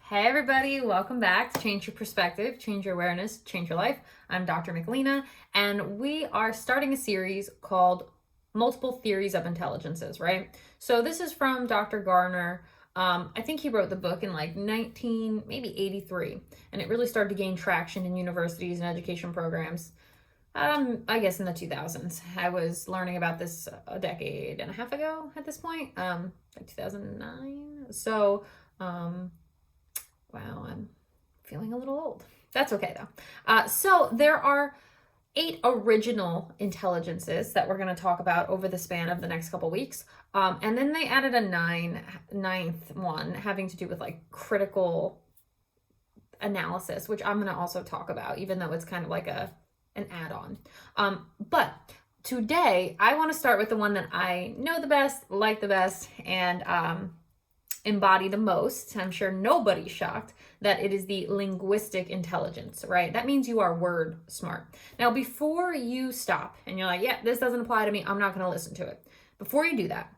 Hey everybody, welcome back to Change Your Perspective, Change Your Awareness, Change Your Life. I'm Dr. Michelina, and we are starting a series called Multiple Theories of Intelligences, right? So this is from Dr. Gardner. I think he wrote the book in like 83, and it really started to gain traction in universities and education programs. I guess in the 2000s. I was learning about this a decade and a half ago at this point, like 2009. So, wow, I'm feeling a little old. That's okay though. So there are 8 original intelligences that we're going to talk about over the span of the next couple weeks. And then they added a ninth one having to do with like critical analysis, which I'm going to also talk about, even though it's kind of like an add-on. But today I want to start with the one that I know the best, like the best, and embody the most. I'm sure nobody's shocked that it is the linguistic intelligence, right? That means you are word smart. Now, before you stop and you're like, yeah, this doesn't apply to me, I'm not going to listen to it. Before you do that,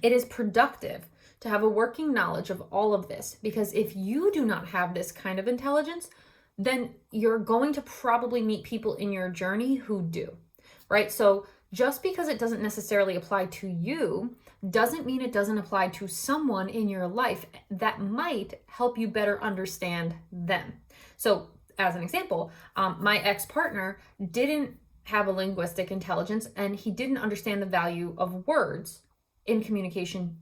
it is productive to have a working knowledge of all of this, because if you do not have this kind of intelligence, then you're going to probably meet people in your journey who do, right? So just because it doesn't necessarily apply to you doesn't mean it doesn't apply to someone in your life that might help you better understand them. So as an example, my ex-partner didn't have a linguistic intelligence, and he didn't understand the value of words in communication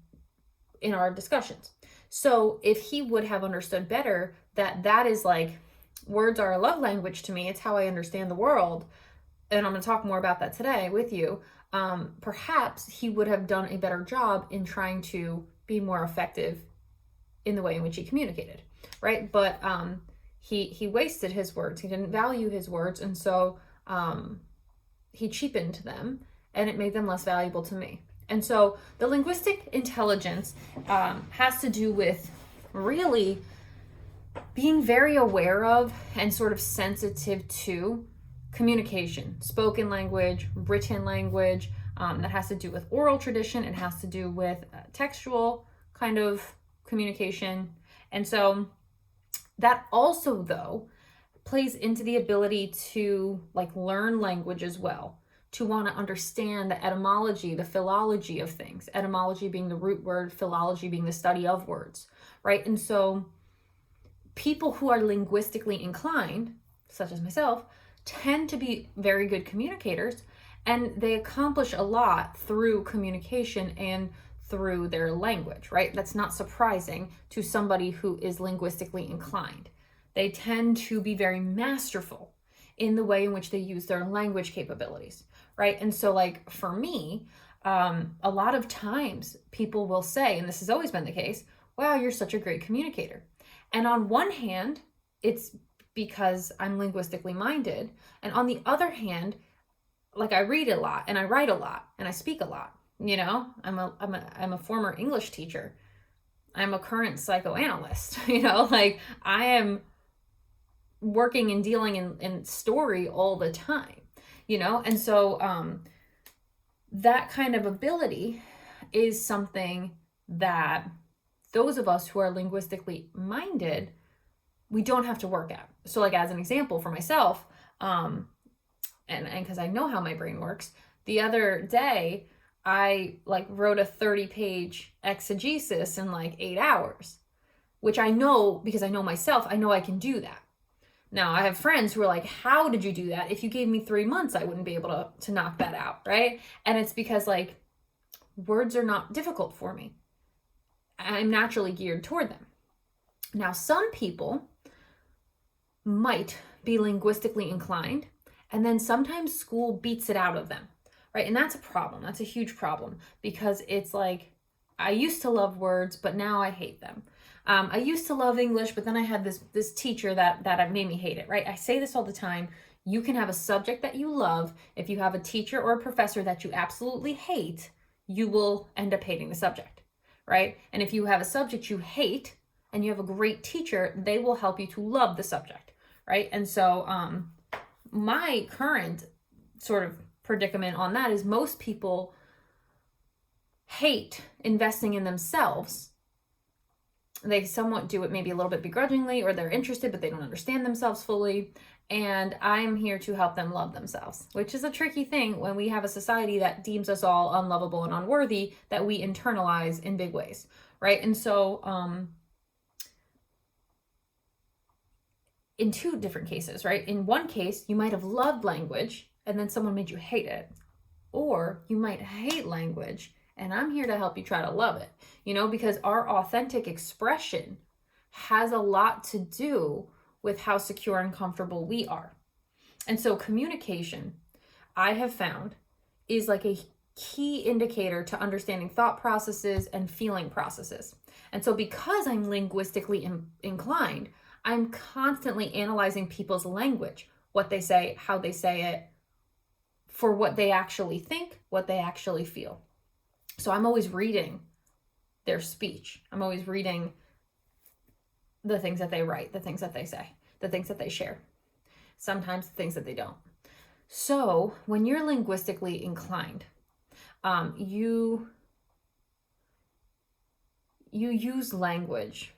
in our discussions. So if he would have understood better that is like, words are a love language to me, it's how I understand the world, and I'm going to talk more about that today with you, perhaps he would have done a better job in trying to be more effective in the way in which he communicated, right? But he wasted his words. He didn't value his words, and so he cheapened them, and it made them less valuable to me. And so the linguistic intelligence has to do with really being very aware of and sort of sensitive to communication, spoken language, written language, that has to do with oral tradition. It has to do with textual kind of communication. And so that also, though, plays into the ability to like learn language as well, to want to understand the etymology, the philology of things, etymology being the root word, philology being the study of words, right? And so people who are linguistically inclined, such as myself, tend to be very good communicators, and they accomplish a lot through communication and through their language, right? That's not surprising to somebody who is linguistically inclined. They tend to be very masterful in the way in which they use their language capabilities, right? And so like for me, a lot of times people will say, and this has always been the case, wow, you're such a great communicator. And on one hand, it's because I'm linguistically minded. And on the other hand, like I read a lot and I write a lot and I speak a lot. You know, I'm a former English teacher. I'm a current psychoanalyst. You know, like I am working and dealing in story all the time, you know? And so that kind of ability is something that those of us who are linguistically minded, we don't have to work at. So like as an example for myself, and because I know how my brain works, the other day I like wrote a 30-page exegesis in like 8 hours, which I know, because I know myself, I know I can do that. Now I have friends who are like, how did you do that? If you gave me 3 months, I wouldn't be able to knock that out, right? And it's because like words are not difficult for me. I'm naturally geared toward them. Now, some people might be linguistically inclined, and then sometimes school beats it out of them, right? And that's a problem. That's a huge problem, because it's like, I used to love words, but now I hate them. I used to love English, but then I had this teacher that made me hate it, right? I say this all the time. You can have a subject that you love. If you have a teacher or a professor that you absolutely hate, you will end up hating the subject, right? And if you have a subject you hate and you have a great teacher, they will help you to love the subject, right? And so my current sort of predicament on that is most people hate investing in themselves they somewhat do it maybe a little bit begrudgingly, or they're interested, but they don't understand themselves fully. And I'm here to help them love themselves, which is a tricky thing when we have a society that deems us all unlovable and unworthy, that we internalize in big ways, right? And so, in two different cases, right? In one case, you might have loved language and then someone made you hate it. Or you might hate language and I'm here to help you try to love it, because our authentic expression has a lot to do with how secure and comfortable we are. And so communication, I have found, is like a key indicator to understanding thought processes and feeling processes. And so because I'm linguistically inclined, I'm constantly analyzing people's language, what they say, how they say it, for what they actually think, what they actually feel. So I'm always reading their speech. I'm always reading the things that they write, the things that they say, the things that they share, sometimes the things that they don't. So when you're linguistically inclined, you use language,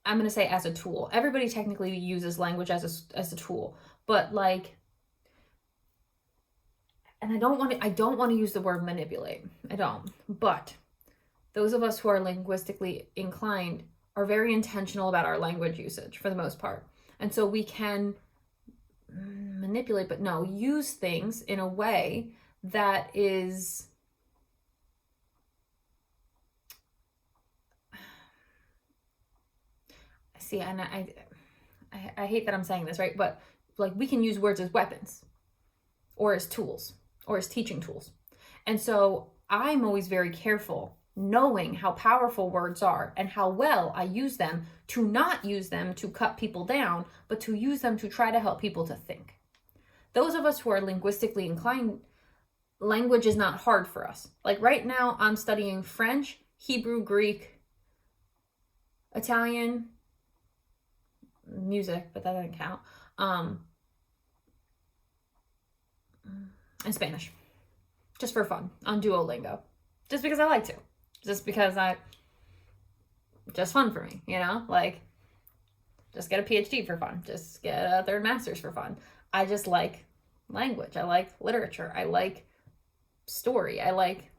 I'm going to say, as a tool. Everybody technically uses language as a tool, but and I don't want to use the word manipulate. I don't. But those of us who are linguistically inclined are very intentional about our language usage for the most part. And so we can manipulate, but no, use things in a way that is and I hate that I'm saying this, right? But like, we can use words as weapons or as tools or as teaching tools. And so I'm always very careful knowing how powerful words are and how well I use them, to not use them to cut people down, but to use them to try to help people to think. Those of us who are linguistically inclined, language is not hard for us. Like right now, I'm studying French, Hebrew, Greek, Italian, music, but that doesn't count, and Spanish, just for fun, on Duolingo, just because I like to, just fun for me, like, just get a PhD for fun, just get a third master's for fun. I just like language, I like literature, I like story, I like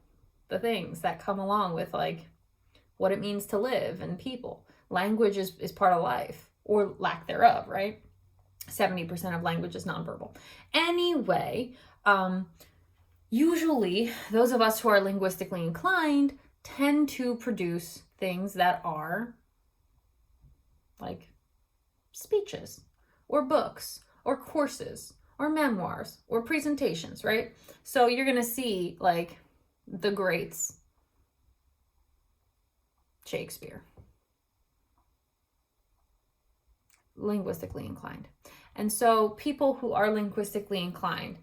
the things that come along with like what it means to live and people. Language is part of life, or lack thereof, right? 70% of language is nonverbal. Anyway, usually those of us who are linguistically inclined tend to produce things that are like speeches or books or courses or memoirs or presentations, right? So you're going to see like the greats, Shakespeare, linguistically inclined. And so people who are linguistically inclined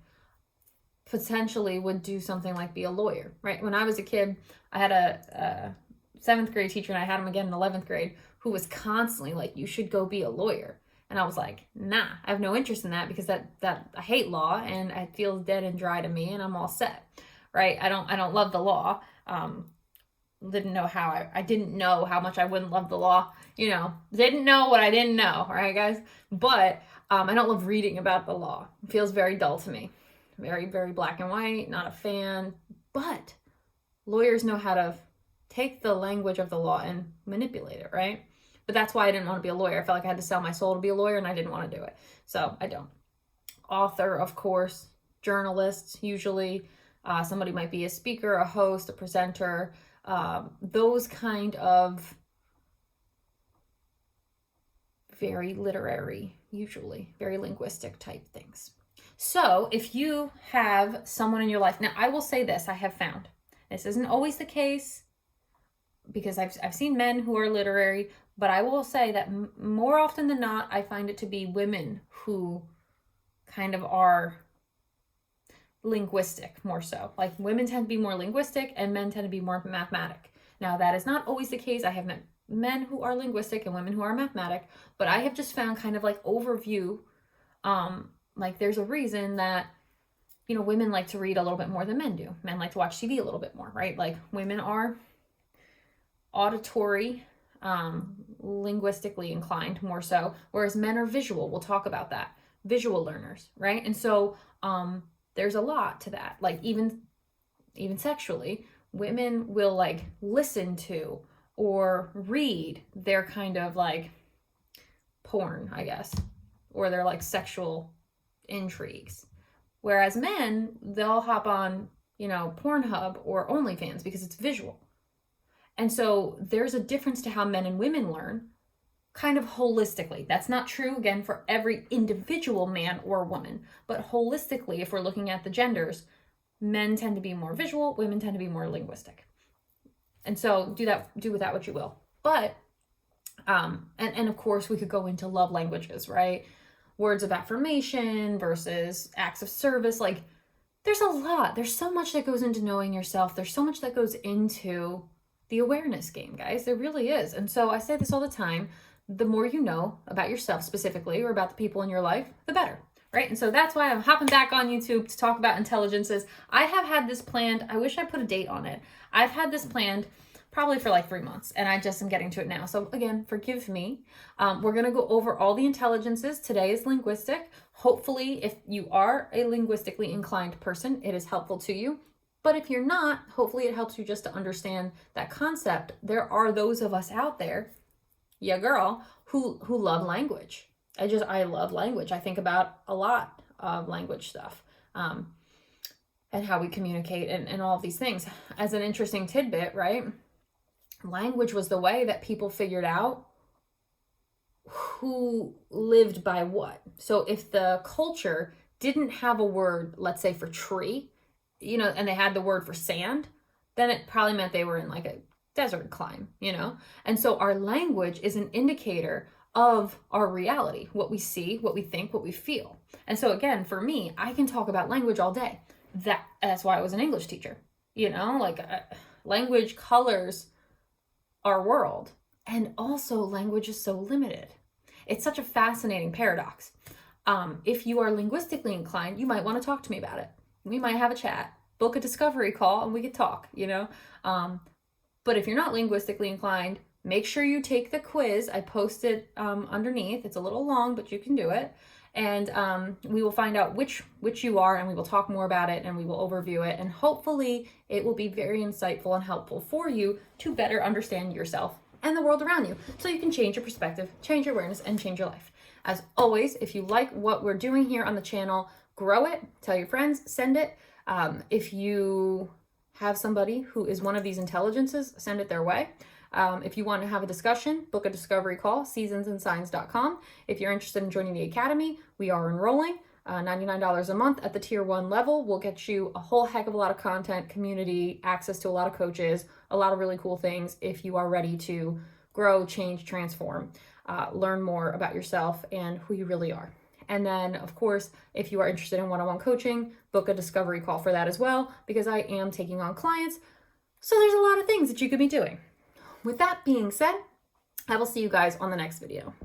potentially would do something like be a lawyer, right? When I was a kid, I had a 7th grade teacher, and I had him again in 11th grade, who was constantly like, you should go be a lawyer. And I was like, nah, I have no interest in that, because that I hate law and it feels dead and dry to me, and I'm all set, right? I don't love the law. Didn't know how I didn't know how much I wouldn't love the law, didn't know what I didn't know, right, guys? But I don't love reading about the law. It feels very dull to me. Very, very black and white, not a fan. But lawyers know how to take the language of the law and manipulate it, right? But that's why I didn't want to be a lawyer. I felt like I had to sell my soul to be a lawyer, and I didn't want to do it. So I don't. Author, of course. Journalists, usually. Somebody might be a speaker, a host, a presenter. Those kind of very literary, usually very linguistic type things. So if you have someone in your life, now I will say this, I have found, this isn't always the case, because I've seen men who are literary, but I will say that more often than not, I find it to be women who kind of are linguistic more so. Like, women tend to be more linguistic and men tend to be more mathematic. Now, that is not always the case. I have met men who are linguistic and women who are mathematic, but I have just found kind of like overview, like there's a reason that, women like to read a little bit more than men do. Men like to watch TV a little bit more, right? Like, women are auditory, linguistically inclined more so, whereas men are visual. We'll talk about that. Visual learners, right? And so there's a lot to that. Like even sexually, women will like listen to or read their kind of like porn, I guess, or their like sexual intrigues. Whereas men, they'll hop on, Pornhub or OnlyFans because it's visual. And so there's a difference to how men and women learn kind of holistically. That's not true, again, for every individual man or woman, but holistically, if we're looking at the genders, men tend to be more visual, women tend to be more linguistic. And so do with that what you will. But, and of course we could go into love languages, right? Words of affirmation versus acts of service. Like there's a lot, there's so much that goes into knowing yourself. There's so much that goes into the awareness game, guys. There really is. And so I say this all the time, the more you know about yourself specifically or about the people in your life, the better, right? And so that's why I'm hopping back on YouTube to talk about intelligences. I have had this planned. I wish I put a date on it. I've had this planned probably for like 3 months, and I just am getting to it now. So again, forgive me. We're going to go over all the intelligences. Today is linguistic. Hopefully, if you are a linguistically inclined person, it is helpful to you. But if you're not, hopefully it helps you just to understand that concept. There are those of us out there, yeah, girl, who love language. I love language. I think about a lot of language stuff, and how we communicate and all of these things. As an interesting tidbit, right? Language was the way that people figured out who lived by what. So if the culture didn't have a word, let's say for tree, and they had the word for sand, then it probably meant they were in like a desert climb, And so our language is an indicator of our reality, what we see, what we think, what we feel. And so again, for me, I can talk about language all day. That's why I was an English teacher, language colors our world. And also language is so limited. It's such a fascinating paradox. If you are linguistically inclined, you might want to talk to me about it. We might have a chat, book a discovery call, and we could talk, But if you're not linguistically inclined, make sure you take the quiz. I posted underneath. It's a little long, but you can do it. And we will find out which you are, and we will talk more about it, and we will overview it. And hopefully it will be very insightful and helpful for you to better understand yourself and the world around you, so you can change your perspective, change your awareness, and change your life. As always, if you like what we're doing here on the channel, grow it, tell your friends, send it. If you have somebody who is one of these intelligences, send it their way. If you want to have a discussion, book a discovery call, seasonsandsigns.com. If you're interested in joining the Academy, we are enrolling. $99 a month at the tier 1 level will get you a whole heck of a lot of content, community, access to a lot of coaches, a lot of really cool things if you are ready to grow, change, transform, learn more about yourself and who you really are. And then, of course, if you are interested in one-on-one coaching, book a discovery call for that as well, because I am taking on clients. So there's a lot of things that you could be doing. With that being said, I will see you guys on the next video.